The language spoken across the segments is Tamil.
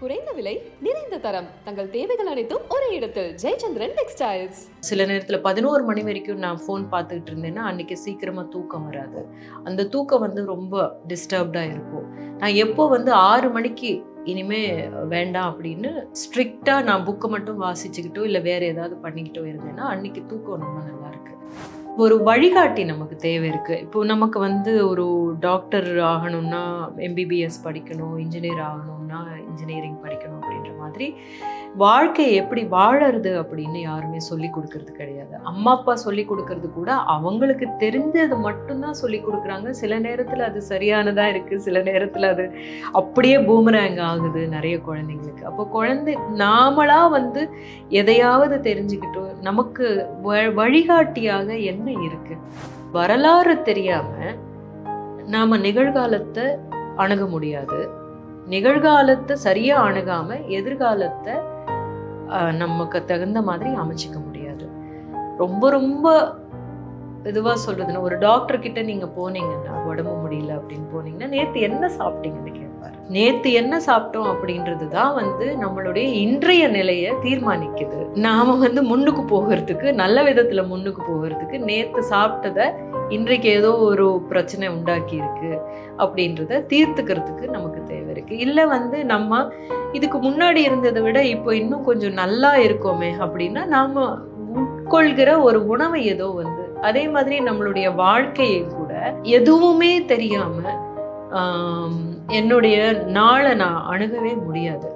குறைந்த விலை நிறைந்த தரம் தங்கள் தேவைகள் அனைத்தும் ஒரே இடத்தில் ஜெயச்சந்திரன் டெக்ஸ்டைல்ஸ். சில நேரத்தில் 11 மணி வரைக்கும் நான் ஃபோன் பார்த்துக்கிட்டு இருந்தேன்னா அன்றைக்கி சீக்கிரமாக தூக்கம் வராது. அந்த தூக்கம் ரொம்ப டிஸ்டர்ப்டாக இருக்கும். நான் எப்போ 6 மணிக்கு இனிமே வேண்டாம் அப்படின்னு ஸ்ட்ரிக்டாக நான் புக்கை மட்டும் வாசிச்சுக்கிட்டோ இல்லை வேறு ஏதாவது பண்ணிக்கிட்டோ இருந்தேன்னா அன்றைக்கி தூக்கம் ரொம்ப நல்லாயிருக்கு. ஒரு வழிகாட்டி நமக்கு தேவை இருக்குது. இப்போ நமக்கு ஒரு டாக்டர் ஆகணும்னா எம்பிபிஎஸ் படிக்கணும், இன்ஜினியர் ஆகணும்னா இன்ஜினியரிங் படிக்கணும் அப்படின்ற மாதிரி வாழ்க்கையை எப்படி வாழறது அப்படின்னு யாருமே சொல்லி கொடுக்கறது கிடையாது. அம்மா அப்பா சொல்லி கொடுக்கறது கூட அவங்களுக்கு தெரிஞ்சது மட்டும்தான் சொல்லி கொடுக்குறாங்க. சில நேரத்தில் அது சரியானதாக இருக்குது, சில நேரத்தில் அது அப்படியே பூமராங் ஆகுது நிறைய குழந்தைங்களுக்கு. அப்போ குழந்தை நாமளாக எதையாவது தெரிஞ்சுக்கிட்டோ நமக்கு வழிகாட்டியாக என்ன இருக்கு. வரலாறு தெரியாம நாம நிகழ்காலத்தை அணுக முடியாது. நிகழ்காலத்தை சரியா அணுகாம எதிர்காலத்தை நமக்கு தகுந்த மாதிரி அமைச்சிக்க முடியாது. ரொம்ப ரொம்ப இதுவா சொல்றதுன்னா, ஒரு டாக்டர் கிட்ட நீங்க போனீங்கன்னா உடம்பு முடியல அப்படின்னு போனீங்கன்னா நேத்து என்ன சாப்பிட்டீங்கன்னு கேட்பாரு. நேத்து என்ன சாப்பிட்டோம் அப்படின்றது தான் நம்மளுடைய இன்றைய நிலையை தீர்மானிக்குது. நாம முன்னுக்கு போகிறதுக்கு, நல்ல விதத்துல முன்னுக்கு போகிறதுக்கு நேத்து சாப்பிட்டதை இன்றைக்கு ஏதோ ஒரு பிரச்சனை உண்டாக்கி இருக்கு அப்படின்றத தீர்த்துக்கிறதுக்கு நமக்கு தேவை இருக்கு. இல்லை நம்ம இதுக்கு முன்னாடி இருந்ததை விட இப்போ இன்னும் கொஞ்சம் நல்லா இருக்கோமே அப்படின்னா நாம உட்கொள்கிற ஒரு உணவை ஏதோ அதே மாதிரி நம்மளுடைய வாழ்க்கையை கூட எதுவுமே தெரியாம என்னுடைய நாளை நான் அணுகவே முடியாது.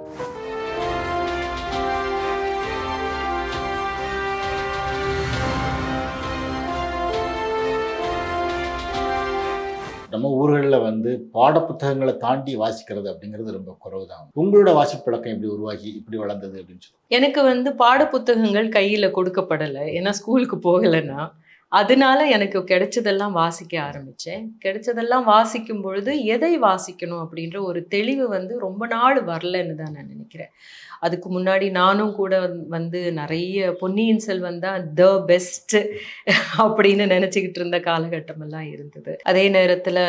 நம்ம ஊர்களில் பாடப்புத்தகங்களை தாண்டி வாசிக்கிறது அப்படிங்கிறது ரொம்ப குறைவு தான். உங்களோட வாசிப்பு பழக்கம் எப்படி உருவாகி இப்படி வளர்ந்தது அப்படின்னு சொல்லி? எனக்கு பாட புத்தகங்கள் கையில கொடுக்கப்படலை. ஏன்னா ஸ்கூலுக்கு போகலைன்னா அதனால எனக்கு கிடைச்சதெல்லாம் வாசிக்க ஆரம்பிச்சேன். கிடைச்சதெல்லாம் வாசிக்கும் பொழுது எதை வாசிக்கணும் அப்படின்ற ஒரு தெளிவு ரொம்ப நாள் வரலன்னு தான் நான் நினைக்கிறேன். அதுக்கு முன்னாடி நானும் கூட நிறைய பொன்னியின் செல்வன் தான் த பெஸ்ட் அப்படின்னு நினச்சிக்கிட்டு இருந்த காலகட்டம் எல்லாம் இருந்தது. அதே நேரத்தில்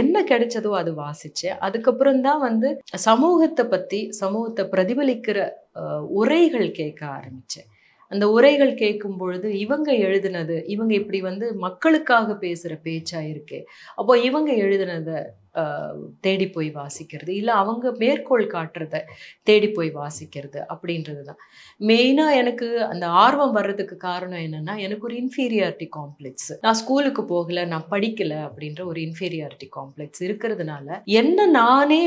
என்ன கிடைச்சதோ அது வாசித்தேன். அதுக்கப்புறம் தான் சமூகத்தை பிரதிபலிக்கிற உரைகள் கேட்க ஆரம்பித்தேன். அந்த உரைகள் கேட்கும் பொழுது இவங்க எழுதுனது, இவங்க இப்படி மக்களுக்காக பேசுகிற பேச்சா இருக்கு. அப்போ இவங்க எழுதுனதை தேடி போய் வாசிக்கிறது, இல்லை அவங்க மேற்கோள் காட்டுறத தேடி போய் வாசிக்கிறது அப்படின்றது தான் மெயினாக. எனக்கு அந்த ஆர்வம் வர்றதுக்கு காரணம் என்னன்னா, எனக்கு ஒரு இன்ஃபீரியாரிட்டி காம்ப்ளெக்ஸ். நான் ஸ்கூலுக்கு போகலை, நான் படிக்கலை அப்படின்ற ஒரு இன்ஃபீரியாரிட்டி காம்ப்ளெக்ஸ் இருக்கிறதுனால என்ன நானே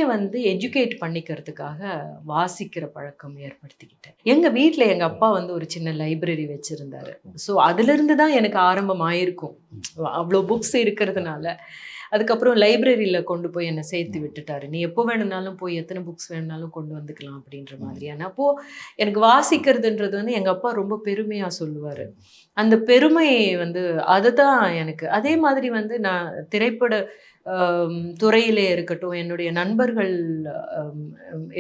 எஜுகேட் பண்ணிக்கிறதுக்காக வாசிக்கிற பழக்கம் ஏற்படுத்திக்கிட்டேன். எங்கள் வீட்டில் எங்கள் அப்பா ஒரு சின்ன லைப்ரரி வச்சுருந்தாரு. ஸோ அதுலேருந்து தான் எனக்கு ஆரம்பம் ஆயிருக்கும். அவ்வளோ புக்ஸ் இருக்கிறதுனால அதுக்கப்புறம் லைப்ரரியில் கொண்டு போய் என்னை சேர்த்து விட்டுட்டாரு. நீ எப்போ வேணும்னாலும் போய் எத்தனை புக்ஸ் வேணும்னாலும் கொண்டு வந்துக்கலாம் அப்படின்ற மாதிரியான. அப்போது எனக்கு வாசிக்கிறதுன்றது எங்கள் அப்பா ரொம்ப பெருமையாக சொல்லுவார். அந்த பெருமை அதுதான் எனக்கு. அதே மாதிரி நான் திரைப்பட துறையிலே இருக்கட்டும், என்னுடைய நண்பர்கள்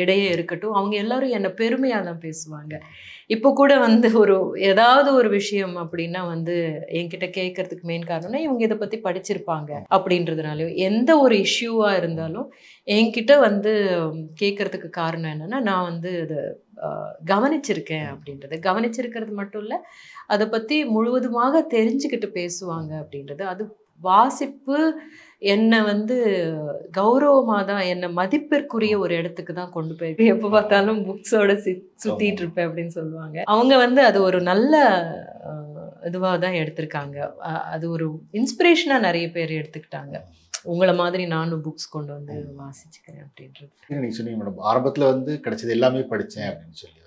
இடையே இருக்கட்டும், அவங்க எல்லாரும் என்னை பெருமையாக தான் பேசுவாங்க. இப்போ கூட ஏதாவது ஒரு விஷயம் அப்படின்னா என்கிட்ட கேட்கறதுக்கு மெயின் காரணம்னா இவங்க இதை பற்றி படிச்சிருப்பாங்க அப்படின்றதுனாலையும், எந்த ஒரு இஷ்யூவாக இருந்தாலும் என்கிட்ட கேட்கறதுக்கு காரணம் என்னன்னா, நான் அதை கவனிச்சிருக்கேன் அப்படின்றது. கவனிச்சிருக்கிறது மட்டும் இல்லை, அதை பற்றி முழுவதுமாக தெரிஞ்சுக்கிட்டு பேசுவாங்க அப்படின்றது. அது வாசிப்பு என்னை கௌரவமாக தான், என்னை மதிப்பிற்குரிய ஒரு இடத்துக்கு தான் கொண்டு போயிருக்கு. எப்போ பார்த்தாலும் புக்ஸோட சுற்றிட்டு இருப்பேன் அப்படின்னு சொல்லுவாங்க. அவங்க அது ஒரு நல்ல இதுவாக தான் எடுத்திருக்காங்க. அது ஒரு இன்ஸ்பிரேஷனாக நிறைய பேர் எடுத்துக்கிட்டாங்க. உங்களை மாதிரி நானும் புக்ஸ் கொண்டு வாசிச்சுக்கிறேன் அப்படின்றது. நீங்கள் சொன்னீங்க மேடம், ஆரம்பத்தில் கிடைச்சது எல்லாமே படித்தேன் அப்படின்னு சொல்லி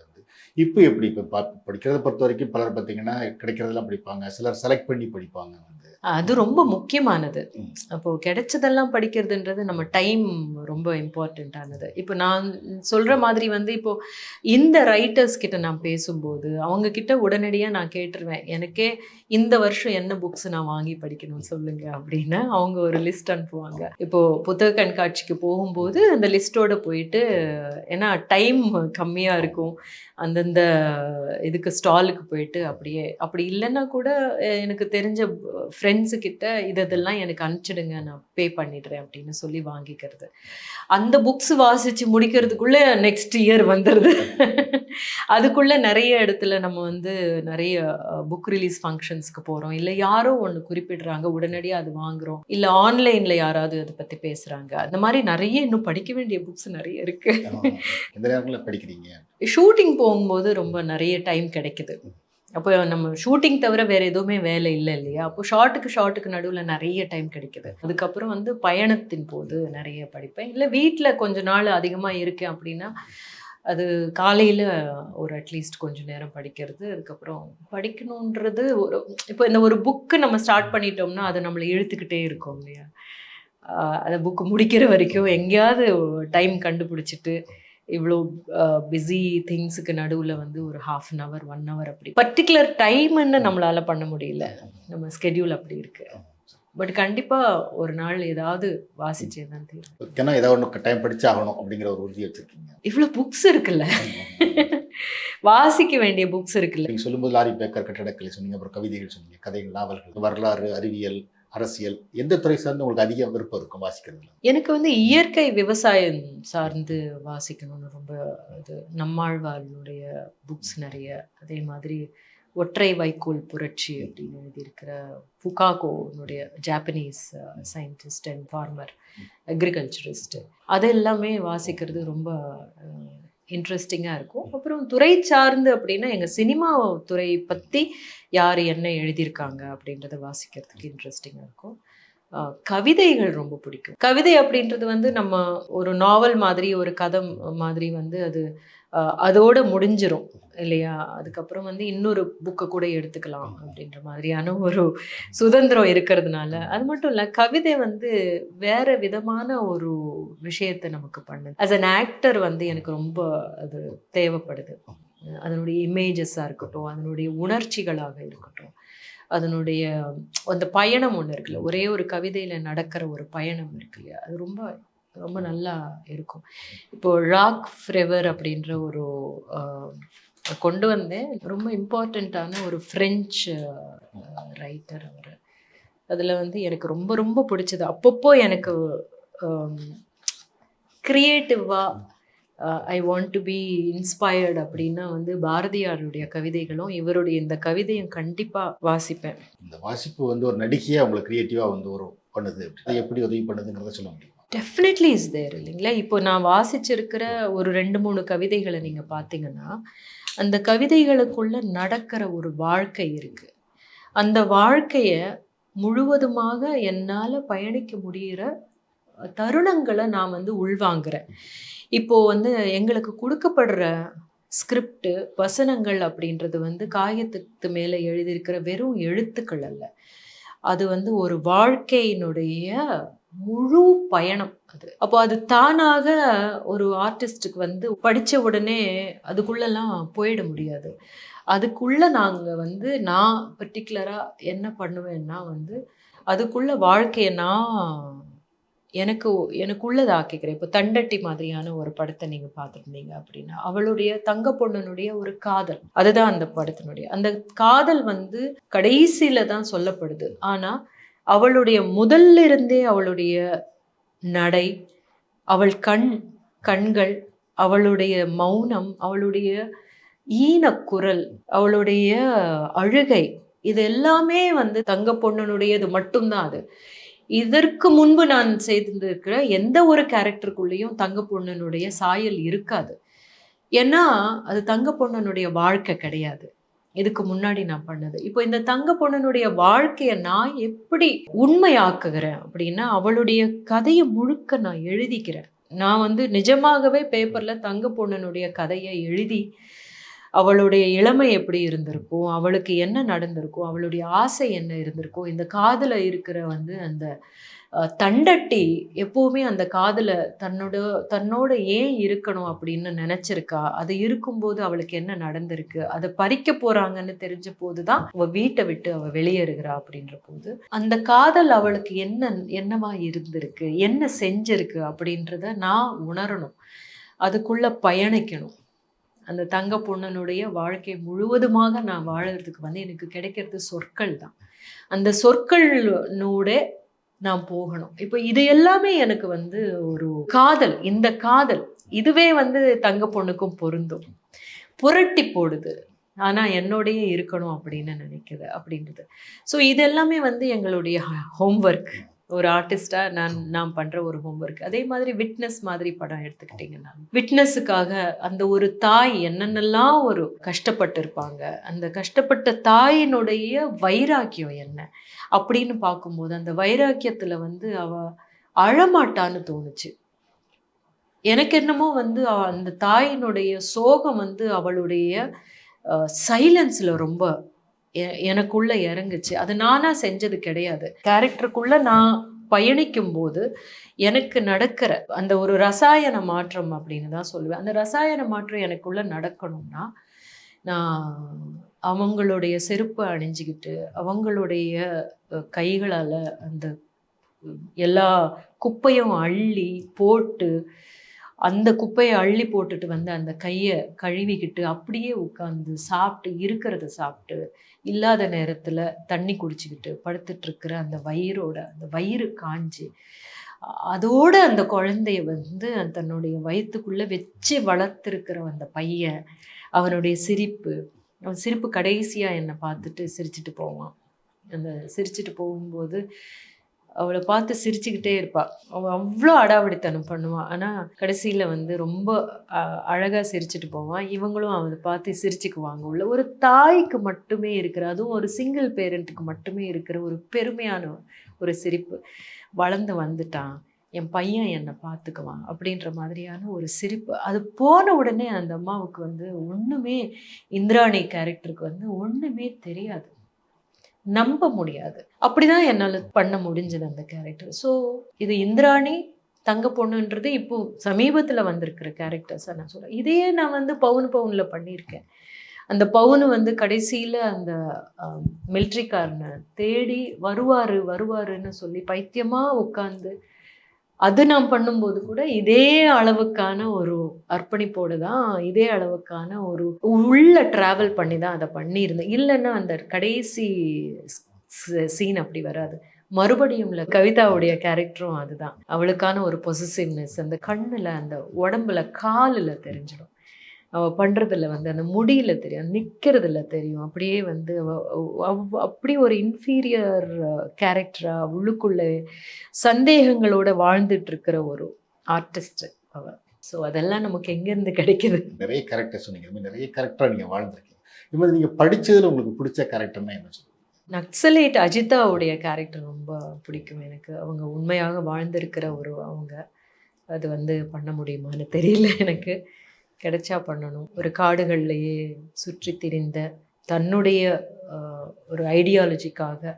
இப்போ எப்படி? இப்போ படிக்கிறத பொறுத்த வரைக்கும் பலர் பார்த்தீங்கன்னா கிடைக்கிறதெல்லாம் படிப்பாங்க, சிலர் செலக்ட் பண்ணி படிப்பாங்க. அது ரொம்ப முக்கியமானது. அப்போது கிடைச்சதெல்லாம் படிக்கிறதுன்றது நம்ம டைம் ரொம்ப இம்பார்ட்டண்ட்டானது. இப்போ நான் சொல்கிற மாதிரி இப்போது இந்த ரைட்டர்ஸ் கிட்ட நான் பேசும்போது அவங்கக்கிட்ட உடனடியாக நான் கேட்டுருவேன், எனக்கே இந்த வருஷம் என்ன புக்ஸ் நான் வாங்கி படிக்கணும்னு சொல்லுங்கள் அப்படின்னு. அவங்க ஒரு லிஸ்ட் அனுப்புவாங்க. இப்போது புத்தக கண்காட்சிக்கு போகும்போது அந்த லிஸ்ட்டோடு போயிட்டு, ஏன்னா டைம் கம்மியாக இருக்கும், அந்தந்த அந்தந்த இதுக்கு ஸ்டாலுக்கு போயிட்டு அப்படியே அப்படி இல்லைன்னா கூட எனக்கு தெரிஞ்ச ஃப்ரெண்ட்ஸு கிட்ட இதெல்லாம் எனக்கு அனுப்பிச்சிடுங்க நான் பே பண்ணிடுறேன் அப்படின்னு சொல்லி வாங்கிக்கிறது. அந்த புக்ஸ் வாசிச்சு முடிக்கிறதுக்குள்ள நெக்ஸ்ட் இயர் வந்துடுது. அதுக்குள்ள நிறைய இடத்துல நம்ம வந்து நிறைய புக் ரிலீஸ் ஃபங்க்ஷன்ஸ்க்கு போகிறோம், இல்லை யாரோ ஒன்று குறிப்பிடுறாங்க, உடனடியாக அது வாங்குகிறோம், இல்லை ஆன்லைனில் யாராவது அதை பற்றி பேசுகிறாங்க. அந்த மாதிரி நிறைய இன்னும் படிக்க வேண்டிய புக்ஸ் நிறைய இருக்குது. எந்த நேரங்களில் படிக்கிறீங்க? ஷூட்டிங் போகும்போது ரொம்ப நிறைய டைம் கிடைக்குது. அப்போ நம்ம ஷூட்டிங் தவிர வேற எதுவுமே வேலை இல்லை இல்லையா? அப்போ ஷார்ட்டுக்கு நடுவில் நிறைய டைம் கிடைக்குது. அதுக்கப்புறம் வந்து பயணத்தின் போது நிறைய படிப்பேன். இல்லை வீட்டில் கொஞ்ச நாள் அதிகமாக இருக்கேன் அப்படின்னா அது காலையில் ஒரு அட்லீஸ்ட் கொஞ்சம் நேரம் படிக்கிறது. அதுக்கப்புறம் படிக்கணுன்றது ஒரு இப்போ இந்த ஒரு புக்கு நம்ம ஸ்டார்ட் பண்ணிட்டோம்னா அது நம்மளை இழுத்துக்கிட்டே இருக்கும் இல்லையா? அந்த புக்கு முடிக்கிற வரைக்கும் எங்கேயாவது டைம் கண்டுபிடிச்சிட்டு இவ்வளோ பிஸி திங்ஸுக்கு நடுவில் வந்து ஒரு 1/2 hour 1 hour அப்படி பர்டிகுலர் டைம்னு நம்மளால் பண்ண முடியல, நம்ம ஸ்கெடியூல் அப்படி இருக்கு. பட் கண்டிப்பாக ஒரு நாள் ஏதாவது வாசிச்சே தான் தெரியும். ஏன்னா ஏதாவது ஒன்று டைம் படிச்சு ஆகணும் அப்படிங்கிற ஒரு உறுதி வச்சிருக்கீங்க. இவ்வளோ புக்ஸ் இருக்குல்ல, வாசிக்க வேண்டிய புக்ஸ் இருக்குல்ல. நீங்கள் சொல்லும்போது லாரி பேக்கர், கட்டடக்கலை சொன்னீங்க, அப்புறம் கவிதைகள் சொன்னீங்க, கதைகள், நாவல்கள், வரலாறு, அறிவியல், அரசியல், எந்த துறை சார்ந்து உங்களுக்கு அதிக விருப்பம் இருக்கும் வாசிக்கிறதுல? எனக்கு வந்து இயற்கை விவசாயம் சார்ந்து வாசிக்கணும்னு ரொம்ப இது. நம்மாழ்வாருடைய புக்ஸ் நிறைய, அதே மாதிரி ஒற்றை வைக்கோல் புரட்சி அப்படின்னு எழுதியிருக்கிற ஃபுகாகோனுடைய Japanese scientist and farmer agriculturist, அது எல்லாமே வாசிக்கிறது ரொம்ப இன்ட்ரெஸ்டிங்காக இருக்கும். அப்புறம் துறை சார்ந்து அப்படின்னா எங்கள் சினிமா துறை பற்றி யார் என்ன எழுதியிருக்காங்க அப்படின்றத வாசிக்கிறதுக்கு இன்ட்ரெஸ்டிங்காக இருக்கும். கவிதைகள் ரொம்ப பிடிக்கும். கவிதை அப்படின்றது வந்து நம்ம ஒரு நாவல் மாதிரி, ஒரு கதை மாதிரி வந்து அது அதோட முடிஞ்சிரும் இல்லையா? அதுக்கப்புறம் வந்து இன்னொரு புக்கை கூட எடுத்துக்கலாம் அப்படின்ற மாதிரியான ஒரு சுதந்திரம் இருக்கிறதுனால. அது மட்டும் இல்லை, கவிதை வந்து வேற விதமான ஒரு விஷயத்தை நமக்கு பண்ணுது. ஆஸ் அன் ஆக்டர் வந்து எனக்கு ரொம்ப அது தேவைப்படுது. அதனுடைய இமேஜஸாக இருக்கட்டும், அதனுடைய உணர்ச்சிகளாக இருக்கட்டும், அதனுடைய அந்த பயணம் ஒன்று இருக்குல்ல, ஒரே ஒரு கவிதையில் நடக்கிற ஒரு பயணம் இருக்கு இல்லையா, அது ரொம்ப ரொம்ப நல்லா இருக்கும். இப்போ ராக் ஃப்ரெவர் அப்படின்ற ஒரு கொண்டு வந்தேன். ரொம்ப இம்பார்ட்டண்ட்டான ஒரு ஃப்ரெஞ்சு ரைட்டர் அவர். அதில் வந்து எனக்கு ரொம்ப ரொம்ப பிடிச்சது, அப்பப்போ எனக்கு க்ரியேட்டிவாக I want to be inspired அப்படின்னா வந்து பாரதியாருடைய கவிதைகளும் இவருடைய இந்த கவிதையும் கண்டிப்பாக வாசிப்பேன். இந்த வாசிப்பு வந்து ஒரு நடிகையாக உங்களுக்கு க்ரியேட்டிவாக வந்து ஒரு பண்ணுது, எப்படி உதவி பண்ணுதுங்கிறத சொல்ல முடியும்? டெஃபினெட்லி இஸ் தேர் இல்லைங்களா? இப்போ நான் வாசிச்சிருக்கிற ஒரு 2-3 கவிதைகளை நீங்கள் பார்த்தீங்கன்னா, அந்த கவிதைகளுக்குள்ள நடக்கிற ஒரு வாழ்க்கை இருக்கு. அந்த வாழ்க்கையை முழுவதுமாக என்னால் பயணிக்க முடிகிற தருணங்களை நான் வந்து உள்வாங்குறேன். இப்போ வந்து எங்களுக்கு கொடுக்கப்படுற ஸ்கிரிப்ட், வசனங்கள் அப்படின்றது வந்து காகிதத்துக்கு மேலே எழுதியிருக்கிற வெறும் எழுத்துக்கள் அல்ல. அது வந்து ஒரு வாழ்க்கையினுடைய முழு பயணம் அது. அப்போ அது தானாக ஒரு ஆர்டிஸ்டுக்கு வந்து படித்த உடனே அதுக்குள்ளெல்லாம் போயிட முடியாது. அதுக்குள்ள நாங்கள் வந்து நான் பர்டிகுலராக என்ன பண்ணுவேன்னா வந்து அதுக்குள்ள வாழ்க்கையை நான் எனக்குள்ளதை ஆக்கிக்கிறேன். இப்போ தண்டட்டி மாதிரியான ஒரு படத்தை நீங்கள் பார்த்துருந்தீங்க அப்படின்னா, அவளுடைய தங்க பொண்ணனுடைய ஒரு காதல், அதுதான் அந்த படத்தினுடைய அந்த காதல் வந்து கடைசியில தான் சொல்லப்படுது. ஆனால் அவளுடைய முதல்ல இருந்தே அவளுடைய நடை, அவள் கண்கள், அவளுடைய மௌனம், அவளுடைய ஈனக்குரல், அவளுடைய அழுகை, இது எல்லாமே வந்து தங்க பொண்ணனுடையது மட்டும்தான் அது. இதற்கு முன்பு நான் செய்திருக்கிற எந்த ஒரு கேரக்டருக்குள்ளேயும் தங்க பொண்ணனுடைய சாயல் இருக்காது. ஏன்னா அது தங்க பொண்ணனுடைய வாழ்க்கை கிடையாது. இதுக்கு முன்னாடி நான் பண்ணது. இப்போ இந்த தங்க பொண்ணனுடைய வாழ்க்கையை நான் எப்படி உண்மையாக்குகிறேன் அப்படின்னா, அவளுடைய கதையை முழுக்க நான் எழுதிக்கிறேன். நான் வந்து நிஜமாகவே பேப்பரில் தங்க பொண்ணனுடைய கதையை எழுதி, அவளுடைய இளமை எப்படி இருந்திருக்கும், அவளுக்கு என்ன நடந்திருக்கும், அவளுடைய ஆசை என்ன இருந்திருக்கும், இந்த காதில் இருக்கிற வந்து அந்த தண்டட்டி எப்போவுமே அந்த காதில் தன்னோட ஏன் இருக்கணும் அப்படின்னு நினச்சிருக்கா, அது இருக்கும்போது அவளுக்கு என்ன நடந்திருக்கு, அதை பறிக்க போகிறாங்கன்னு தெரிஞ்ச போது தான் அவள் வீட்டை விட்டு அவள் வெளியேறுகிறா. அப்படின்ற போது அந்த காதல் அவளுக்கு என்னவா இருந்திருக்கு, என்ன செஞ்சிருக்கு அப்படின்றத நான் உணரணும், அதுக்குள்ளே பயணிக்கணும். அந்த தங்க பொண்ணனுடைய வாழ்க்கை முழுவதுமாக நான் வாழறதுக்கு வந்து எனக்கு கிடைக்கிறது சொற்கள் தான். அந்த சொற்களோட நான் போகணும். இப்போ இது எல்லாமே எனக்கு வந்து ஒரு காதல். இந்த காதல் இதுவே வந்து தங்க பொண்ணுக்கும் பொருந்தும். புரட்டி போடுது. ஆனா என்னோடயே இருக்கணும் அப்படின்னு நினைக்குது அப்படின்றது. ஸோ இது எல்லாமே வந்து எங்களுடைய ஹோம்ஒர்க். ஒரு ஆர்டிஸ்டா நான் பண்ற ஒரு ஹோம்ஒர்க். அதே மாதிரி விட்னஸ் மாதிரி படம் எடுத்துக்கிட்டீங்கன்னா, விட்னஸுக்காக அந்த ஒரு தாய் என்னென்னலாம் ஒரு கஷ்டப்பட்டு இருப்பாங்க. அந்த கஷ்டப்பட்ட தாயினுடைய வைராக்கியம் என்ன அப்படின்னு பார்க்கும்போது, அந்த வைராக்கியத்துல வந்து அவ அழமாட்டான்னு தோணுச்சு. எனக்கு என்னமோ வந்து அந்த தாயினுடைய சோகம் வந்து அவளுடைய சைலன்ஸ்ல ரொம்ப எனக்குள்ள இறங்குச்சு. அது நானா செஞ்சது கிடையாது. கேரக்டருக்குள்ள நான் பயணிக்கும் போது எனக்கு நடக்கிற அந்த ஒரு ரசாயன மாற்றம் அப்படின்னு தான் சொல்லுவேன். அந்த ரசாயன மாற்றம் எனக்குள்ள நடக்கணும்னா, நான் அவங்களுடைய செருப்பு அணிஞ்சுக்கிட்டு அவங்களுடைய கைகளால அந்த எல்லா குப்பையும் அள்ளி போட்டு, அந்த குப்பையை அள்ளி போட்டுட்டு வந்து அந்த கையை கழுவிக்கிட்டு அப்படியே உட்காந்து சாப்பிட்டு இருக்கிறத சாப்பிட்டு, இல்லாத நேரத்தில் தண்ணி குடிச்சிக்கிட்டு படுத்துட்டு இருக்கிற அந்த அந்த வயிறு காஞ்சி, அதோட அந்த குழந்தைய வந்து தன்னுடைய வயிற்றுக்குள்ள வச்சு வளர்த்துருக்கிற அந்த பையன், அவனுடைய சிரிப்பு, அவன் சிரிப்பு கடைசியா என்னை பார்த்துட்டு சிரிச்சுட்டு போவான். அந்த சிரிச்சுட்டு போகும்போது அவளை பார்த்து சிரிச்சுக்கிட்டே இருப்பாள். அவள் அவ்வளோ அடாவடித்தனம் பண்ணுவான். ஆனால் கடைசியில் வந்து ரொம்ப அழகாக சிரிச்சுட்டு போவான். இவங்களும் அவளை பார்த்து சிரிச்சுக்குவாங்க. உள்ள ஒரு தாய்க்கு மட்டுமே இருக்கிற, அதுவும் ஒரு சிங்கிள் பேரண்ட்டுக்கு மட்டுமே இருக்கிற ஒரு பெருமையான ஒரு சிரிப்பு. வளர்ந்து வந்துட்டான், என் பையன் என்னை பார்த்துக்குவான் அப்படின்ற மாதிரியான ஒரு சிரிப்பு. அது போன உடனே அந்த அம்மாவுக்கு வந்து ஒன்றுமே, இந்திராணி கேரக்டருக்கு வந்து ஒன்றுமே தெரியாது, நம்ப முடியாது. அப்படிதான் என்னால் பண்ண முடிஞ்சது அந்த கேரக்டர். ஸோ இது இந்திராணி தங்க பொண்ணுன்றது இப்போ சமீபத்தில் வந்திருக்கிற கேரக்டர்ஸை நான் சொல்கிறேன். இதையே நான் வந்து பவுனில் பண்ணியிருக்கேன். அந்த பவுனு வந்து கடைசியில் அந்த மிலிட்ரிக்காரனை தேடி வருவாருன்னு சொல்லி பைத்தியமாக உட்காந்து அது நான் பண்ணும்போது கூட இதே அளவுக்கான ஒரு அர்ப்பணிப்போடு தான், இதே அளவுக்கான ஒரு உள்ள ட்ராவல் பண்ணி தான் அதை பண்ணியிருந்தேன். இல்லைன்னா அந்த கடைசி சீன் அப்படி வராது. மறுபடியும்ல கவிதாவுடைய கேரக்டரும் அதுதான். அவளுக்கான ஒரு பொசசிவ்னஸ் அந்த கண்ணில், அந்த உடம்புல, காலில் தெரிஞ்சிடும். அவள் பண்ணுறதில்ல வந்து அந்த முடியல தெரியும், நிற்கிறதுல தெரியும். அப்படியே வந்து அப்படி ஒரு இன்ஃபீரியர் கேரக்டராக உள்ளுக்குள்ளே சந்தேகங்களோட வாழ்ந்துட்டு இருக்கிற ஒரு ஆர்டிஸ்ட் அவள். ஸோ அதெல்லாம் நமக்கு எங்கேருந்து கிடைக்கிது? நிறைய கேரக்டர் சொன்னீங்க, நிறைய கேரக்டராக நீங்கள் வாழ்ந்துருக்கீங்க. இது மாதிரி நீங்கள் படித்ததில் உங்களுக்கு பிடிச்ச கேரக்டர்னா என்ன சொல்லுங்கள்? நக்சலைட் அஜிதாவுடைய கேரக்டர் ரொம்ப பிடிக்கும் எனக்கு. அவங்க உண்மையாக வாழ்ந்திருக்கிற அவங்க அது வந்து பண்ண முடியுமான்னு தெரியல எனக்கு. கிடைச்சா பண்ணணும். ஒரு காடுகள்லையே சுற்றி திரிந்த தன்னுடைய ஒரு ஐடியாலஜிக்காக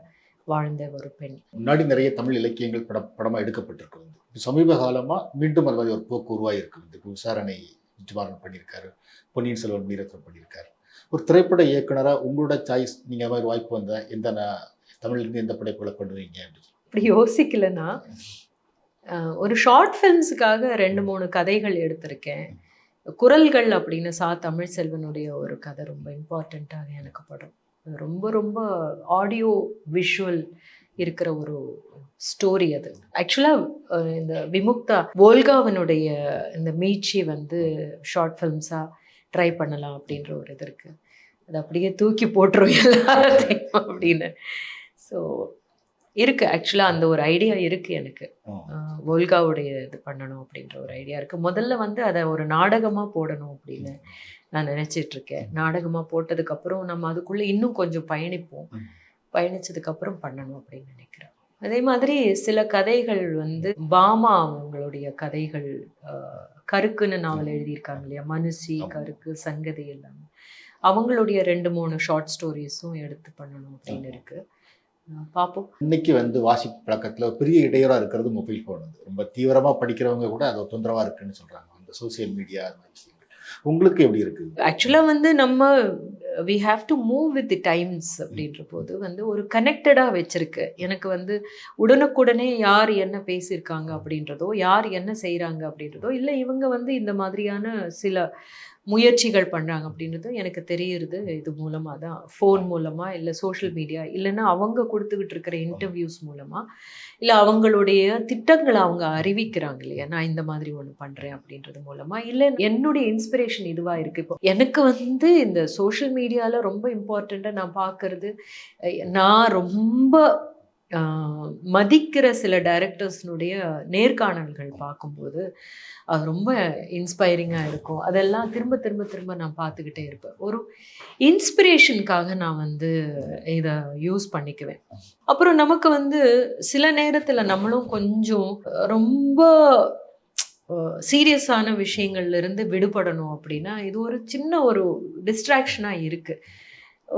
வாழ்ந்த ஒரு பெண். முன்னாடி நிறைய தமிழ் இலக்கியங்கள் படமாக எடுக்கப்பட்டிருக்கு. சமீப காலமாக மீண்டும் அது மாதிரி ஒரு போக்கு உருவாகிருக்கு. இப்போ விசாரணை விஜயபாரன் பண்ணியிருக்காரு, பொன்னியின் செல்வன் மீரத்னம் பண்ணியிருக்காரு. ஒரு திரைப்பட இயக்குனராக உங்களோட சாய்ஸ், நீங்கள் மாதிரி வாய்ப்பு வந்தால் எந்த தமிழ்லேருந்து எந்த படைப்புகளை பண்ணுவீங்க அப்படின்னு? அப்படி யோசிக்கலைன்னா, ஒரு ஷார்ட் ஃபிலிம்ஸுக்காக 2-3 கதைகள் எடுத்திருக்கேன். குரல்கள் அப்படின்னு தமிழ் செல்வனுடைய ஒரு கதை ரொம்ப இம்பார்ட்டண்ட்டாக எனக்கு படம். ரொம்ப ரொம்ப ஆடியோ விஷுவல் இருக்கிற ஒரு ஸ்டோரி அது. ஆக்சுவலாக இந்த விமுக்தா வோல்காவனுடைய இந்த மீட்சி வந்து ஷார்ட் ஃபிலிம்ஸாக ட்ரை பண்ணலாம் அப்படின்ற ஒரு இது இருக்குது. அது அப்படியே தூக்கி போட்டுரும் எல்லாத்தையும் அப்படின்னு. ஸோ இருக்குது, ஆக்சுவலாக அந்த ஒரு ஐடியா இருக்குது எனக்கு. வோல்காவுடைய இது பண்ணணும் அப்படின்ற ஒரு ஐடியா இருக்குது. முதல்ல வந்து அதை ஒரு நாடகமாக போடணும் அப்படின்னு நான் நினச்சிட்ருக்கேன். நாடகமாக போட்டதுக்கப்புறம் நம்ம அதுக்குள்ளே இன்னும் கொஞ்சம் பயணிப்போம். பயணித்ததுக்கப்புறம் பண்ணணும் அப்படின்னு நினைக்கிறேன். அதே மாதிரி சில கதைகள் வந்து பாமா அவங்களுடைய கதைகள், கருக்குன்னு நாவல் எழுதியிருக்காங்க இல்லையா, மனுஷி, கருக்கு, சங்கதி எல்லாமே, அவங்களுடைய 2-3 ஷார்ட் ஸ்டோரிஸும் எடுத்து பண்ணணும் அப்படின்னு இருக்குது. பார்ப்போம். இன்னைக்கு வந்து வாசிப்பு பழக்கத்தில் பெரிய இடையூறாக இருக்கிறது மொபைல் ஃபோன். வந்து ரொம்ப தீவிரமாக படிக்கிறவங்க கூட அது தொந்தரவாக இருக்குன்னு சொல்கிறாங்க, அந்த சோசியல் மீடியா அந்த மாதிரி விஷயங்கள். உங்களுக்கு எப்படி இருக்குது? ஆக்சுவலாக வந்து நம்ம we have to move with the times அப்படின்ற போது வந்து ஒரு கனெக்டடாக வச்சுருக்கு. எனக்கு வந்து உடனுக்குடனே யார் என்ன பேசியிருக்காங்க அப்படின்றதோ, யார் என்ன செய்கிறாங்க அப்படின்றதோ, இல்லை இவங்க வந்து இந்த மாதிரியான சில முயற்சிகள் பண்ணுறாங்க அப்படின்றது எனக்கு தெரியுறது இது மூலமாக தான். ஃபோன் மூலமாக, இல்லை சோஷியல் மீடியா, இல்லைன்னா அவங்க கொடுத்துக்கிட்டு இருக்கிற இன்டர்வியூஸ் மூலமாக, இல்லை அவங்களுடைய திட்டங்களை அவங்க அறிவிக்கிறாங்க இல்லையா, நான் இந்த மாதிரி ஒன்று பண்ணுறேன் அப்படின்றது மூலமாக, இல்லை என்னுடைய இன்ஸ்பிரேஷன் இதுவாக இருக்குது. இப்போ எனக்கு வந்து இந்த சோஷியல் மீடியாவில் ரொம்ப இம்பார்ட்டண்ட்டாக நான் பார்க்குறது, நான் ரொம்ப மதிக்கிற சில டைரக்டர்ஸ்னுடைய நேர்காணல்கள் பார்க்கும்போது அது ரொம்ப இன்ஸ்பைரிங்காக இருக்கும். அதெல்லாம் திரும்ப திரும்ப திரும்ப நான் பார்த்துக்கிட்டே இருப்பேன். ஒரு இன்ஸ்பிரேஷனுக்காக நான் வந்து இதை யூஸ் பண்ணிக்குவேன். அப்புறம் நமக்கு வந்து சில நேரத்தில் நம்மளும் கொஞ்சம் ரொம்ப சீரியஸான விஷயங்கள்ல இருந்து விடுபடணும் அப்படின்னா இது ஒரு சின்ன ஒரு டிஸ்ட்ராக்ஷனாக இருக்குது.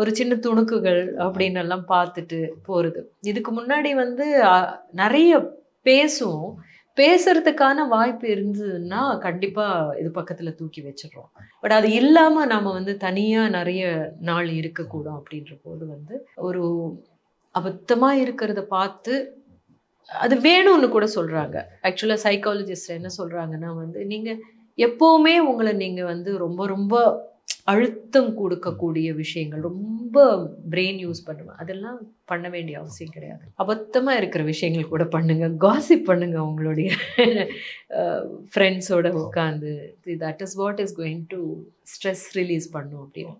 ஒரு சின்ன துணுக்குகள் அப்படின்னு எல்லாம் பார்த்துட்டு போகிறது. இதுக்கு முன்னாடி வந்து நிறைய பேசுறதுக்கான வாய்ப்பு இருந்ததுன்னா கண்டிப்பாக இது பக்கத்தில் தூக்கி வச்சிடுறோம். பட் அது இல்லாமல் நாம் வந்து தனியாக நிறைய நாள் இருக்கக்கூடும் அப்படின்ற போது வந்து ஒரு அபத்தமாக இருக்கிறத பார்த்து அது வேணும்னு கூட சொல்கிறாங்க. ஆக்சுவலாக சைக்காலஜிஸ்ட் என்ன சொல்கிறாங்கன்னா வந்து நீங்கள் எப்போவுமே உங்களை நீங்கள் வந்து ரொம்ப ரொம்ப அழுத்தம் கொடுக்கக்கூடிய விஷயங்கள், ரொம்ப பிரெயின் யூஸ் பண்ணுவேன், அதெல்லாம் பண்ண வேண்டிய அவசியம் கிடையாது. அபத்தமாக இருக்கிற விஷயங்கள் கூட பண்ணுங்க, காசிப் பண்ணுங்க உங்களுடைய ஃப்ரெண்ட்ஸோட உட்காந்து. That is what is going to stress release பண்ணும் அப்படின்னு.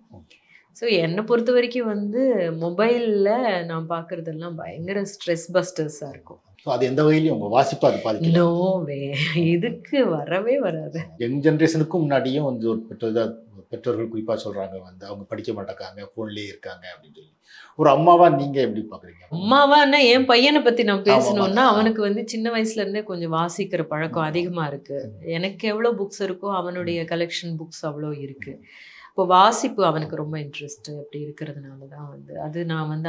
ஸோ என்னை பொறுத்த வரைக்கும் வந்து மொபைலில் நான் பார்க்குறதெல்லாம் பயங்கர ஸ்ட்ரெஸ் பஸ்டர்ஸாக இருக்கும். ஸோ அது எந்த வகையிலையும் உங்கள் வாசிப்பு அது பாதிக்கல? நோவே, இதுக்கு வரவே வராது. யங் ஜென்ரேஷனுக்கும் முன்னாடியும் வந்து ஒரு பெற்றோர்கள் குறிப்பாக சொல்கிறாங்க வந்து அவங்க படிக்க மாட்டாங்க, ஃபோன்லேயே இருக்காங்க அப்படின்னு சொல்லி. ஒரு அம்மாவா நீங்கள் எப்படி பார்க்குறீங்க? அம்மாவான்னா என் பையனை பற்றி நான் பேசணுன்னா அவனுக்கு வந்து சின்ன வயசுலேருந்தே கொஞ்சம் வாசிக்கிற பழக்கம் அதிகமாக இருக்குது. எனக்கு எவ்வளோ புக்ஸ் இருக்கோ அவனுடைய கலெக்ஷன் புக்ஸ் அவ்வளோ இருக்குது. இப்போ வாசிப்பு அவனுக்கு ரொம்ப இன்ட்ரெஸ்ட்டு அப்படி இருக்கிறதுனால தான் வந்து அது நான் வந்து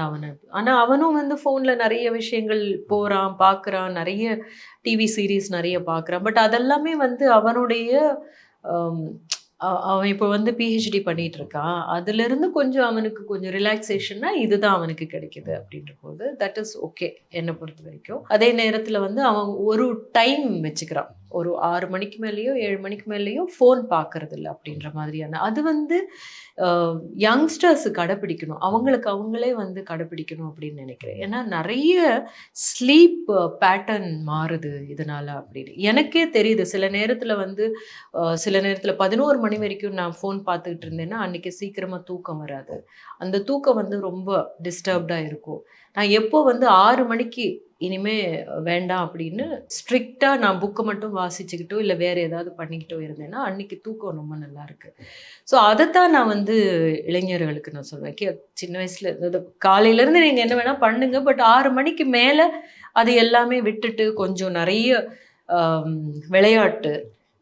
ஆனால் அவனும் வந்து ஃபோனில் நிறைய விஷயங்கள் போகிறான், பார்க்குறான், நிறைய டிவி சீரீஸ் நிறைய பார்க்குறான். பட் அதெல்லாமே வந்து அவனுடைய அவன் இப்போ வந்து பிஹெச்டி பண்ணிகிட்டு இருக்கான். அதுலேருந்து கொஞ்சம் அவனுக்கு கொஞ்சம் ரிலாக்ஸேஷன்னா இதுதான் அவனுக்கு கிடைக்கிது அப்படின்ற போது தட் இஸ் ஓகே என்னை பொறுத்த வரைக்கும். அதே நேரத்தில் வந்து அவன் ஒரு டைம் வச்சுக்கிறான், ஒரு 6 மணிக்கு மேலேயோ 7 மணிக்கு மேலேயோ ஃபோன் பார்க்கறது இல்லை அப்படின்ற மாதிரியான. அது வந்து யங்ஸ்டர்ஸு கடைப்பிடிக்கணும், அவங்களே வந்து கடைப்பிடிக்கணும் அப்படின்னு நினைக்கிறேன். ஏன்னா நிறைய ஸ்லீப் பேட்டர்ன் மாறுது இதனால் அப்படின்னு எனக்கே தெரியுது. சில நேரத்தில் 11 மணி வரைக்கும் நான் ஃபோன் பார்த்துக்கிட்டு இருந்தேன்னா அன்றைக்கி சீக்கிரமாக தூக்கம் வராது. அந்த தூக்கம் வந்து ரொம்ப டிஸ்டர்ப்டாக இருக்கும். நான் எப்போ வந்து 6 மணிக்கு இனிமே வேண்டாம் அப்படின்னு ஸ்ட்ரிக்டாக நான் புக்கை மட்டும் வாசிச்சுக்கிட்டோ இல்லை வேறு ஏதாவது பண்ணிக்கிட்டோ இருந்தேன்னா அன்றைக்கி தூக்கம் ரொம்ப நல்லா இருக்குது. ஸோ அதைத்தான் நான் வந்து இளைஞர்களுக்கு நான் சொல்வேன். சின்ன வயசில் காலையிலேருந்து நீங்கள் என்ன வேணால் பண்ணுங்க, பட் 6 மணிக்கு மேலே அது எல்லாமே விட்டுட்டு கொஞ்சம் நிறைய விளையாட்டு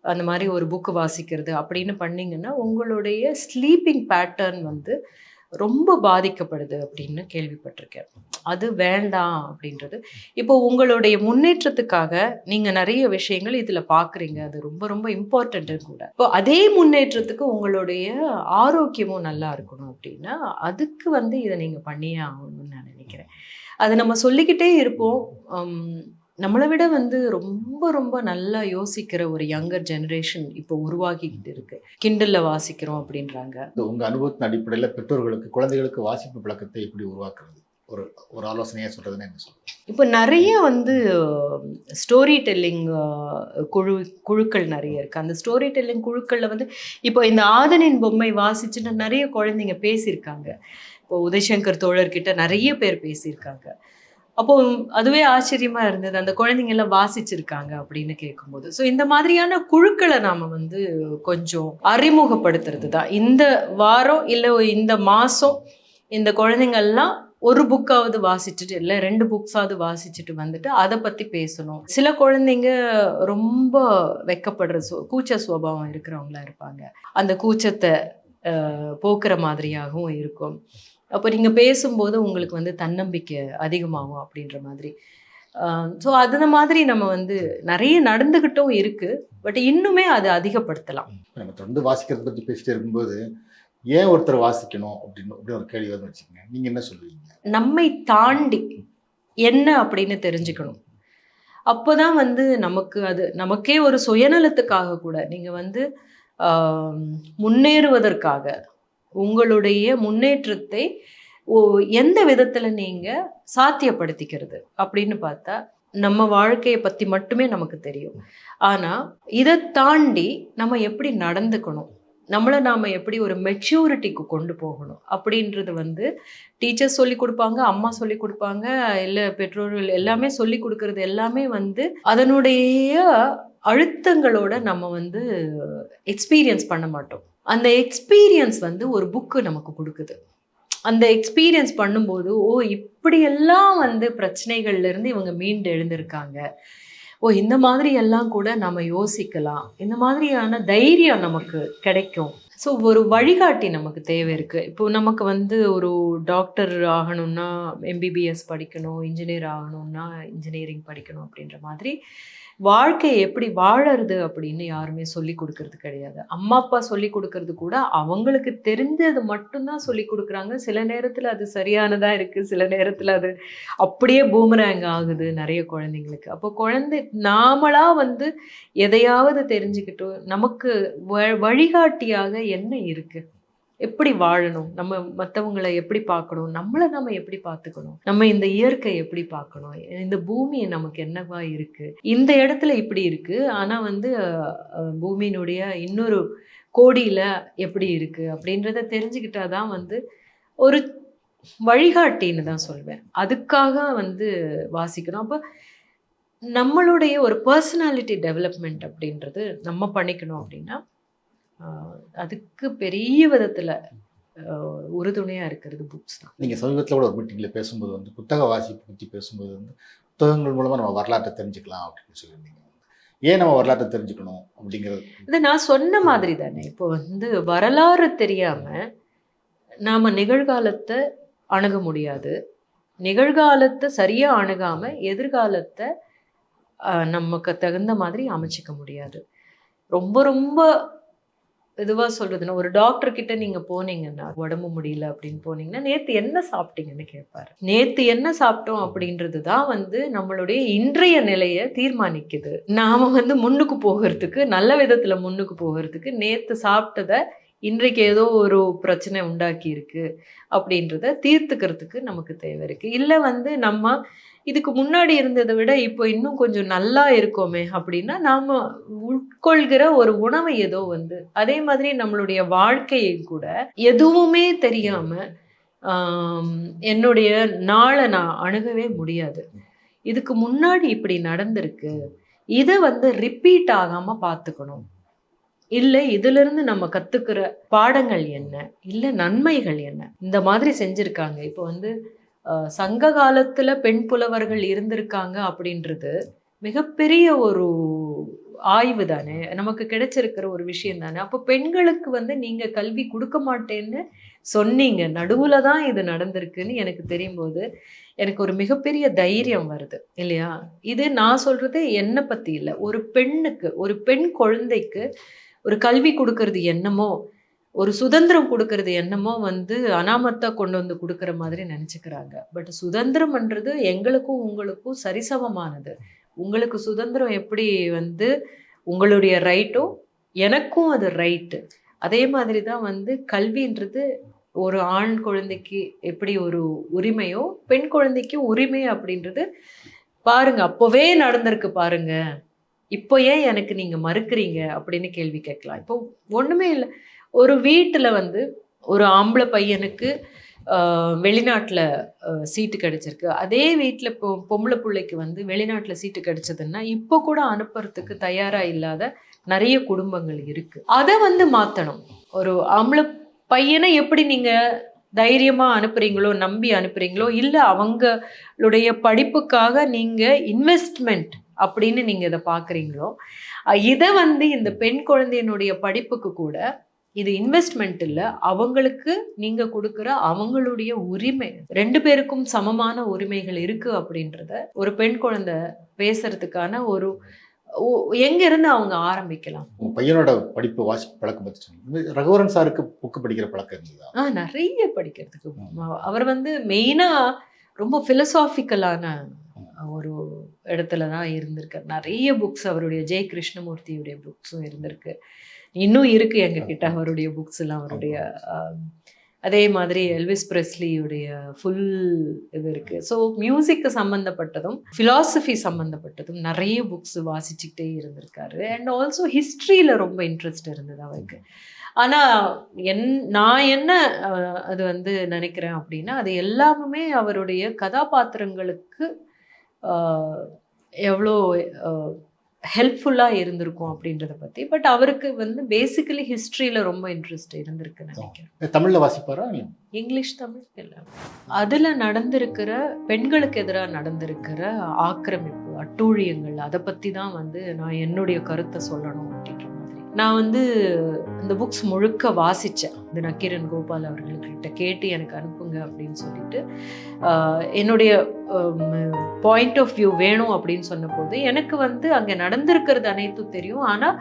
அந்த மாதிரி ஒரு புக்கு வாசிக்கிறது அப்படின்னு பண்ணிங்கன்னா உங்களுடைய ஸ்லீப்பிங் பேட்டர்ன் வந்து ரொம்ப பாதிக்கப்படுது அப்படின்னு கேள்விப்பட்டிருக்கேன். அது வேண்டாம் அப்படின்றது. இப்போ உங்களுடைய முன்னேற்றத்துக்காக நீங்கள் நிறைய விஷயங்கள் இதில் பார்க்குறீங்க, அது ரொம்ப ரொம்ப இம்பார்ட்டண்ட்டு கூட. இப்போ அதே முன்னேற்றத்துக்கு உங்களுடைய ஆரோக்கியமும் நல்லா இருக்கணும் அப்படின்னா அதுக்கு வந்து இதை நீங்கள் பண்ணியே ஆகணும்னு நான் நினைக்கிறேன். அதை நம்ம சொல்லிக்கிட்டே இருப்போம். நம்மளை விட வந்து ரொம்ப ரொம்ப நல்லா யோசிக்கிற ஒரு யங்கர் ஜெனரேஷன் இப்போ உருவாகிக்கிட்டு இருக்கு. கிண்டலில் வாசிக்கிறோம் அப்படின்றாங்க. உங்கள் அனுபவத்தின் அடிப்படையில் பெற்றோர்களுக்கு குழந்தைகளுக்கு வாசிப்பு பழக்கத்தை எப்படி உருவாக்குறது ஒரு ஆலோசனையாக சொல்கிறதுன்னு என்ன சொல்லுங்கள்? இப்போ நிறைய வந்து ஸ்டோரி டெல்லிங் குழுக்கள் நிறைய இருக்குது. அந்த ஸ்டோரி டெல்லிங் குழுக்களில் வந்து இப்போ இந்த ஆதனின் பொம்மை வாசிச்சுட்டு நிறைய குழந்தைங்க பேசியிருக்காங்க. இப்போ உதயசங்கர் தோழர்கிட்ட நிறைய பேர் பேசியிருக்காங்க. அப்போது அதுவே ஆச்சரியமாக இருந்தது, அந்த குழந்தைங்க எல்லாம் வாசிச்சிருக்காங்க அப்படின்னு கேட்கும்போது. ஸோ இந்த மாதிரியான குழுக்களை நாம் வந்து கொஞ்சம் அறிமுகப்படுத்துறது தான். இந்த வாரம் இல்லை இந்த மாதம் இந்த குழந்தைங்கள்லாம் ஒரு புக்காவது வாசிச்சுட்டு இல்லை 2 புக்ஸாவது வாசிச்சுட்டு வந்துட்டு அதை பற்றி பேசணும். சில குழந்தைங்க ரொம்ப வெக்கப்படுற கூச்ச சுபாவம் இருக்கிறவங்களா இருப்பாங்க. அந்த கூச்சத்தை போக்குற மாதிரியாகவும் இருக்கும். அப்போ நீங்கள் பேசும்போது உங்களுக்கு வந்து தன்னம்பிக்கை அதிகமாகும் அப்படின்ற மாதிரி. ஸோ அந்த மாதிரி நம்ம வந்து நிறைய நடந்துக்கிட்டும் இருக்குது. பட் இன்னுமே அதை அதிகப்படுத்தலாம். நம்ம தொடர்ந்து வாசிக்கிறத பற்றி பேசிட்டு இருக்கும்போது ஏன் ஒருத்தர் வாசிக்கணும் அப்படின்னு ஒரு கேள்வி வந்து வச்சுக்கோங்க, நீங்கள் என்ன சொல்லுவீங்க? நம்மை தாண்டி என்ன அப்படின்னு தெரிஞ்சுக்கணும். அப்போ தான் வந்து நமக்கு அது நமக்கே ஒரு சுயநலத்துக்காக கூட நீங்கள் வந்து முன்னேறுவதற்காக உங்களுடைய முன்னேற்றத்தை எந்த விதத்துல நீங்க சாத்தியப்படுத்திக்கிறது அப்படின்னு பார்த்தா நம்ம வாழ்க்கையை பத்தி மட்டுமே நமக்கு தெரியும். ஆனா இதை தாண்டி நம்ம எப்படி நடந்துக்கணும், நம்மளை நாம எப்படி ஒரு மெச்சூரிட்டிக்கு கொண்டு போகணும் அப்படின்றது வந்து டீச்சர்ஸ் சொல்லி கொடுப்பாங்க, அம்மா சொல்லி கொடுப்பாங்க, இல்லை பெற்றோர்கள் எல்லாமே சொல்லி கொடுக்கறது எல்லாமே வந்து அதனுடைய அழுத்தங்களோட நம்ம வந்து எக்ஸ்பீரியன்ஸ் பண்ண மாட்டோம். அந்த எக்ஸ்பீரியன்ஸ் வந்து ஒரு புக்கு நமக்கு கொடுக்குது. அந்த எக்ஸ்பீரியன்ஸ் பண்ணும்போது இப்படியெல்லாம் வந்து பிரச்சனைகள்ல இருந்து இவங்க மீண்டு எழுந்திருக்காங்க, இந்த மாதிரி எல்லாம் கூட நம்ம யோசிக்கலாம், இந்த மாதிரியான தைரியம் நமக்கு கிடைக்கும். ஸோ ஒரு வழிகாட்டி நமக்கு தேவை இருக்குது. இப்போ நமக்கு வந்து ஒரு டாக்டர் ஆகணும்னா எம்பிபிஎஸ் படிக்கணும், இன்ஜினியர் ஆகணும்னா இன்ஜினியரிங் படிக்கணும் அப்படின்ற மாதிரி வாழ்க்கையை எப்படி வாழறது அப்படின்னு யாருமே சொல்லி கொடுக்கறது கிடையாது. அம்மா அப்பா சொல்லி கொடுக்கறது கூட அவங்களுக்கு தெரிஞ்சது மட்டும்தான் சொல்லி கொடுக்குறாங்க. சில நேரத்தில் அது சரியானதாக இருக்குது, சில நேரத்தில் அது அப்படியே பூமராங் ஆகுது நிறைய குழந்தைங்களுக்கு. அப்போ குழந்தை நாமளா வந்து எதையாவது தெரிஞ்சுக்கிட்டோம், நமக்கு வழிகாட்டியாக என்ன இருக்குது, எப்படி வாழணும், நம்ம மற்றவங்களை எப்படி பார்க்கணும், நம்மளை நம்ம எப்படி பார்த்துக்கணும், நம்ம இந்த இயற்கை எப்படி பார்க்கணும், இந்த பூமி நமக்கு என்னவா இருக்கு, இந்த இடத்துல இப்படி இருக்கு, ஆனா வந்து பூமியினுடைய இன்னொரு கோடியில எப்படி இருக்கு அப்படின்றத தெரிஞ்சுக்கிட்டாதான் வந்து ஒரு வழிகாட்டின்னு தான் சொல்வேன். அதுக்காக வந்து வாசிக்கணும். அப்போ நம்மளுடைய ஒரு பர்சனாலிட்டி டெவலப்மெண்ட் அப்படின்றது நம்ம பண்ணிக்கணும் அப்படின்னா அதுக்கு பெரிய விதத்துல உறுதுணையா இருக்கிறது புக்ஸ் தான். நீங்க சமீபத்தில் கூட ஒரு மீட்டிங்ல பேசும்போது வந்து புத்தக வாசிப்பு பற்றி பேசும்போது வந்து புத்தகங்கள் மூலமா நம்ம வரலாற்றை தெரிஞ்சுக்கலாம் அப்படின்னு சொல்லியிருந்தீங்க. ஏன் நம்ம வரலாற்றை தெரிஞ்சுக்கணும் அப்படிங்கிறது இது நான் சொன்ன மாதிரி தானே. இப்போ வந்து வரலாறு தெரியாம நாம நிகழ்காலத்தை அணுக முடியாது, நிகழ்காலத்தை சரியா அணுகாம எதிர்காலத்தை நமக்கு தகுந்த மாதிரி அமைச்சிக்க முடியாது. ரொம்ப ரொம்ப இதுவாக சொல்றதுன்னா, ஒரு டாக்டர் கிட்ட நீங்க போனீங்கன்னா உடம்பு முடியல அப்படின்னு போனீங்கன்னா நேத்து என்ன சாப்பிட்டீங்கன்னு கேட்பாரு. நேத்து என்ன சாப்பிட்டோம் அப்படின்றது தான் வந்து நம்மளுடைய இன்றைய நிலையை தீர்மானிக்குது. நாம வந்து முன்னுக்கு போகிறதுக்கு, நல்ல விதத்துல முன்னுக்கு போகிறதுக்கு நேத்து சாப்பிட்டதை இன்றைக்கு ஏதோ ஒரு பிரச்சனை உண்டாக்கி இருக்கு அப்படின்றத தீர்த்துக்கிறதுக்கு நமக்கு தேவை இருக்கு. இல்லை வந்து நம்ம இதுக்கு முன்னாடி இருந்ததை விட இப்போ இன்னும் கொஞ்சம் நல்லா இருக்கோமே அப்படின்னா நாம உட்கொள்கிற ஒரு உணவை ஏதோ வந்து அதே மாதிரி நம்மளுடைய வாழ்க்கையை கூட எதுவுமே தெரியாம என்னுடைய நாளை நான் அணுகவே முடியாது. இதுக்கு முன்னாடி இப்படி நடந்திருக்கு, இதை வந்து ரிப்பீட் ஆகாம பார்த்துக்கணும். இல்லை இதுல இருந்து நம்ம கத்துக்கிற பாடங்கள் என்ன, இல்லை நன்மைகள் என்ன, இந்த மாதிரி செஞ்சிருக்காங்க. இப்போ வந்து சங்க காலத்துல பெண் புலவர்கள் இருந்திருக்காங்க அப்படின்றது மிகப்பெரிய ஒரு ஆய்வு தானே, நமக்கு கிடைச்சிருக்கிற ஒரு விஷயம் தானே. அப்போ பெண்களுக்கு வந்து நீங்க கல்வி கொடுக்க மாட்டேன்னு சொன்னீங்க, நடுவுல தான் இது நடந்திருக்குன்னு எனக்கு தெரியும் போது எனக்கு ஒரு மிகப்பெரிய தைரியம் வருது இல்லையா. இது நான் சொல்றது என்னை பத்தி இல்லை, ஒரு பெண்ணுக்கு, ஒரு பெண் குழந்தைக்கு ஒரு கல்வி கொடுக்கறது என்னமோ, ஒரு சுதந்திரம் கொடுக்கறது என்னமோ வந்து அனாமத்தா கொண்டு வந்து கொடுக்குற மாதிரி நினைச்சுக்கிறாங்க. பட் சுதந்திரம்ன்றது எங்களுக்கும் உங்களுக்கும் சரிசமமானது. உங்களுக்கு சுதந்திரம் எப்படி வந்து உங்களுடைய ரைட்டோ எனக்கும் அது ரைட்டு, அதே மாதிரி தான் வந்து கல்வின்றது ஒரு ஆண் குழந்தைக்கு எப்படி ஒரு உரிமையோ பெண் குழந்தைக்கு உரிமை அப்படின்றது பாருங்க அப்போவே நடந்திருக்கு பாருங்க, இப்போ ஏன் எனக்கு நீங்க மறுக்கிறீங்க அப்படின்னு கேள்வி கேட்கலாம். இப்போ ஒண்ணுமே இல்லை, ஒரு வீட்டுல வந்து ஒரு ஆம்பளை பையனுக்கு வெளிநாட்டுல சீட்டு கிடைச்சிருக்கு, அதே வீட்டுல பொம்பளை பிள்ளைக்கு வந்து வெளிநாட்டுல சீட்டு கிடைச்சதுன்னா இப்போ கூட அனுப்புறதுக்கு தயாரா இல்லாத நிறைய குடும்பங்கள் இருக்கு. அதை வந்து மாத்தணும். ஒரு ஆம்பளை பையனை எப்படி நீங்க தைரியமா அனுப்புறீங்களோ, நம்பி அனுப்புறீங்களோ, இல்ல அவங்களுடைய படிப்புக்காக நீங்க இன்வெஸ்ட்மெண்ட் அப்படின்னு நீங்க இதை பாக்குறீங்களோ, இதை வந்து இந்த பெண் குழந்தையினுடைய படிப்புக்கு கூட இது இன்வெஸ்ட்மெண்ட் இல்லை, அவங்களுக்கு நீங்க கொடுக்குற அவங்களுடைய உரிமை. ரெண்டு பேருக்கும் சமமான உரிமைகள் இருக்கு அப்படின்றத ஒரு பெண் குழந்தை பேசுறதுக்கான ஒரு எங்க இருந்து அவங்க ஆரம்பிக்கலாம். உங்க பையனோட படிப்பு வாசிப்பு பழக்கம் பத்தி சொன்னீங்க. ரகுவரன் சாருக்கு புக்கு படிக்கிற பழக்கம் இருந்ததா? நிறைய படிக்கிறதுக்கு அவர் வந்து மெயினா ரொம்ப பிலசாபிக்கலான ஒரு இடத்துல தான் இருந்திருக்கார். நிறைய புக்ஸ் அவருடைய கிருஷ்ணமூர்த்தியுடைய புக்ஸும் இருந்திருக்கு. இன்னும் இருக்கு எங்ககிட்ட அவருடைய புக்ஸ் எல்லாம். அவருடைய அதே மாதிரி எல்விஸ் பிரெஸ்லியுடைய ஃபுல் இது இருக்கு. ஸோ மியூசிக்கு சம்மந்தப்பட்டதும் ஃபிலாசபி சம்மந்தப்பட்டதும் நிறைய புக்ஸ் வாசிச்சுக்கிட்டே இருந்திருக்காரு. அண்ட் ஆல்சோ ஹிஸ்ட்ரியில் ரொம்ப இன்ட்ரெஸ்ட் இருந்தது அவருக்கு. ஆனால் நான் என்ன அது வந்து நினைக்கிறேன் அப்படின்னா, அது எல்லாமே அவருடைய கதாபாத்திரங்களுக்கு எவ்வளோ ஹெல்ப்ஃபுல்லாக இருந்திருக்கும் அப்படின்றத பற்றி. பட் அவருக்கு வந்து பேசிக்கலி ஹிஸ்ட்ரியில் ரொம்ப இன்ட்ரெஸ்ட் இருந்திருக்குன்னு நினைக்கிறேன். தமிழில் வாசிப்பாரா? இங்கிலீஷ், தமிழ் இல்லை. அதில் நடந்திருக்கிற பெண்களுக்கு எதிராக நடந்திருக்கிற ஆக்கிரமிப்பு, அட்டூழியங்கள், அதை பற்றி தான் வந்து நான் என்னுடைய கருத்தை சொல்லணும் அப்படின்ற மாதிரி நான் வந்து இந்த புக்ஸ் முழுக்க வாசித்தேன். இந்த நக்கீரன் கோபால் அவர்கள்கிட்ட கேட்டு எனக்கு அனுப்புங்க அப்படின்னு சொல்லிட்டு என்னுடைய பாயிண்ட் ஆஃப் வியூ வேணும் அப்படின்னு சொன்னபோது எனக்கு வந்து அங்கே நடந்திருக்கிறது அனைத்தும் தெரியும். ஆனால்